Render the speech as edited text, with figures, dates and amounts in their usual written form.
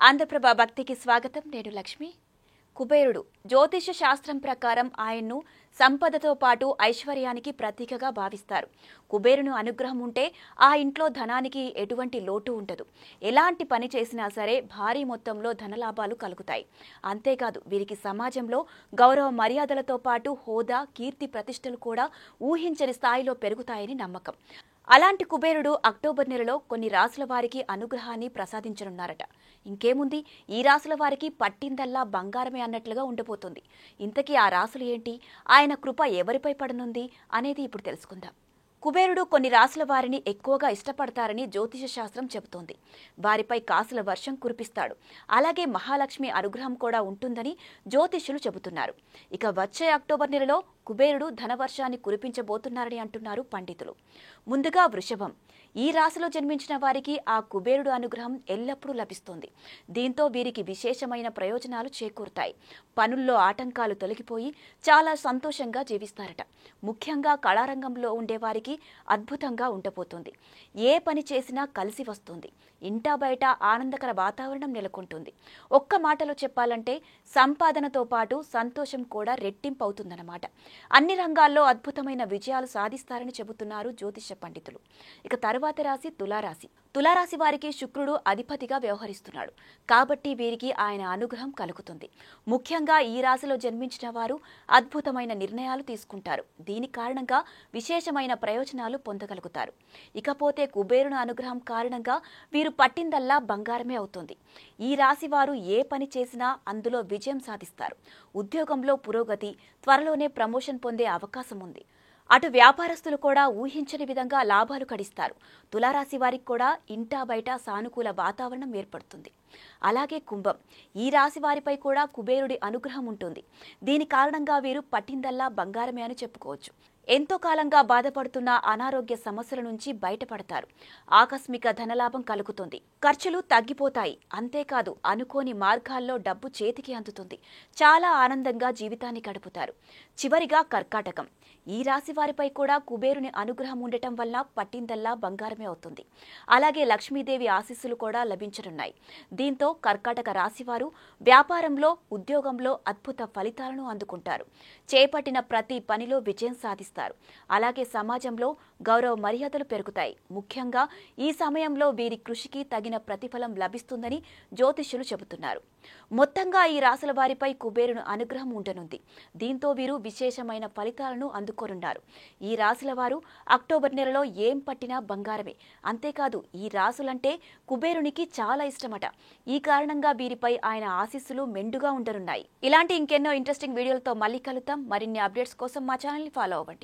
ఆంధ్రప్రభ భక్తికి స్వాగతం. నేను లక్ష్మి. కుబేరుడు జ్యోతిష శాస్త్రం ప్రకారం ఆయన్ను సంపదతో పాటు ఐశ్వర్యానికి ప్రతీకగా భావిస్తారు. కుబేరుని అనుగ్రహం ఉంటే ఆ ఇంట్లో ధనానికి ఎటువంటి లోటు ఉండదు. ఎలాంటి పని చేసినా సరే భారీ మొత్తంలో ధనలాభాలు కలుగుతాయి. అంతేకాదు వీరికి సమాజంలో గౌరవ మర్యాదలతో పాటు హోదా, కీర్తి ప్రతిష్టలు కూడా ఊహించని స్థాయిలో పెరుగుతాయని నమ్మకం. అలాంటి కుబేరుడు అక్టోబర్ నెలలో కొన్ని రాసుల వారికి అనుగ్రహాన్ని ప్రసాదించనున్నారట. ఇంకేముంది, ఈ రాసుల వారికి పట్టిందల్లా బంగారమే అన్నట్లుగా ఉండబోతుంది. ఇంతకీ ఆ రాసులు ఏంటి, ఆయన కృప ఎవరిపై పడనుంది అనేది ఇప్పుడు తెలుసుకుందాం. కుబేరుడు కొన్ని రాసుల వారిని ఎక్కువగా ఇష్టపడతారని జ్యోతిష శాస్త్రం చెబుతోంది. వారిపై కాసుల వర్షం కురిపిస్తాడు. అలాగే మహాలక్ష్మి అనుగ్రహం కూడా ఉంటుందని జ్యోతిష్యులు చెబుతున్నారు. ఇక వచ్చే అక్టోబర్ నెలలో కుబేరుడు ధనవర్షాన్ని కురిపించబోతున్నారని అంటున్నారు పండితులు. ముందుగా వృషభం. ఈ రాశిలో జన్మించిన వారికి ఆ కుబేరుడు అనుగ్రహం ఎల్లప్పుడూ లభిస్తుంది. దీంతో వీరికి విశేషమైన ప్రయోజనాలు చేకూరుతాయి. పనుల్లో ఆటంకాలు తొలగిపోయి చాలా సంతోషంగా జీవిస్తారట. ముఖ్యంగా కళారంగంలో ఉండేవారికి అద్భుతంగా ఉండబోతుంది. ఏ పని చేసినా కలిసి వస్తుంది. ఇంటా బయట ఆనందకర వాతావరణం నెలకొంటుంది. ఒక్క మాటలో చెప్పాలంటే సంపాదనతో పాటు సంతోషం కూడా రెట్టింపు అవుతుందన్నమాట. అన్ని రంగాల్లో అద్భుతమైన విజయాలు సాధిస్తారని చెబుతున్నారు జ్యోతిష పండితులు. ఇక తరువాత రాశి తులారాశి. తులారాశి వారికి శుక్రుడు అధిపతిగా వ్యవహరిస్తున్నాడు. కాబట్టి వీరికి ఆయన అనుగ్రహం కలుగుతుంది. ముఖ్యంగా ఈ రాశిలో జన్మించిన వారు అద్భుతమైన నిర్ణయాలు తీసుకుంటారు. దీని కారణంగా విశేషమైన ప్రయోజనాలు పొందగలుగుతారు. ఇకపోతే కుబేరుని అనుగ్రహం కారణంగా వీరు పట్టిందల్లా బంగారమే అవుతుంది. ఈ రాశి వారు ఏ పని చేసినా అందులో విజయం సాధిస్తారు. ఉద్యోగంలో పురోగతి, త్వరలోనే ప్రమోషన్ పొందే అవకాశం ఉంది. అటు వ్యాపారస్తులు కూడా ఊహించని విధంగా లాభాలు గడిస్తారు. తులారాశి వారికి కూడా ఇంటా బయట సానుకూల వాతావరణం ఏర్పడుతుంది. అలాగే కుంభం. ఈ రాశి వారిపై కూడా కుబేరుడి అనుగ్రహం ఉంటుంది. దీని కారణంగా వీరు పట్టిందల్లా బంగారమే అని చెప్పుకోవచ్చు. ఎంతో కాలంగా బాధపడుతున్న అనారోగ్య సమస్యల నుంచి బయటపడతారు. ఆకస్మిక ధనలాభం కలుగుతుంది. ఖర్చులు తగ్గిపోతాయి. అంతేకాదు అనుకోని మార్గాల్లో డబ్బు చేతికి అందుతుంది. చాలా ఆనందంగా జీవితాన్ని గడుపుతారు. చివరిగా కర్కాటకం. ఈ రాశి వారిపై కూడా కుబేరుని అనుగ్రహం ఉండటం వల్ల పట్టిందల్లా బంగారమే అవుతుంది. అలాగే లక్ష్మీదేవి ఆశీస్సులు కూడా లభించనున్నాయి. దీంతో కర్కాటక రాశివారు వ్యాపారంలో, ఉద్యోగంలో అద్భుత ఫలితాలను అందుకుంటారు. చేపట్టిన ప్రతి పనిలో విజయం సాధిస్తారు. అలాగే సమాజంలో గౌరవ మర్యాదలు పెరుగుతాయి. ముఖ్యంగా ఈ సమయంలో వీరి కృషికి తగిన ప్రతిఫలం లభిస్తుందని జ్యోతిష్యులు చెబుతున్నారు. మొత్తంగా ఈ రాశుల వారిపై కుబేరుని అనుగ్రహం ఉండనుంది. దీంతో వీరు విశేషమైన ఫలితాలను అందుకోనున్నారు. ఈ రాశుల వారు అక్టోబర్ నెలలో ఏం పట్టినా బంగారమే. అంతేకాదు ఈ రాశులంటే కుబేరునికి చాలా ఇష్టమట. ఈ కారణంగా వీరిపై ఆయన ఆశీస్సులు మెండుగా ఉండనున్నాయి. ఇలాంటి ఇంకెన్నో ఇంట్రెస్టింగ్ వీడియోలతో మళ్ళీ కలుద్దాం. మరిన్ని అప్డేట్స్ కోసం మా ఛానల్ని ఫాలో అవ్వండి.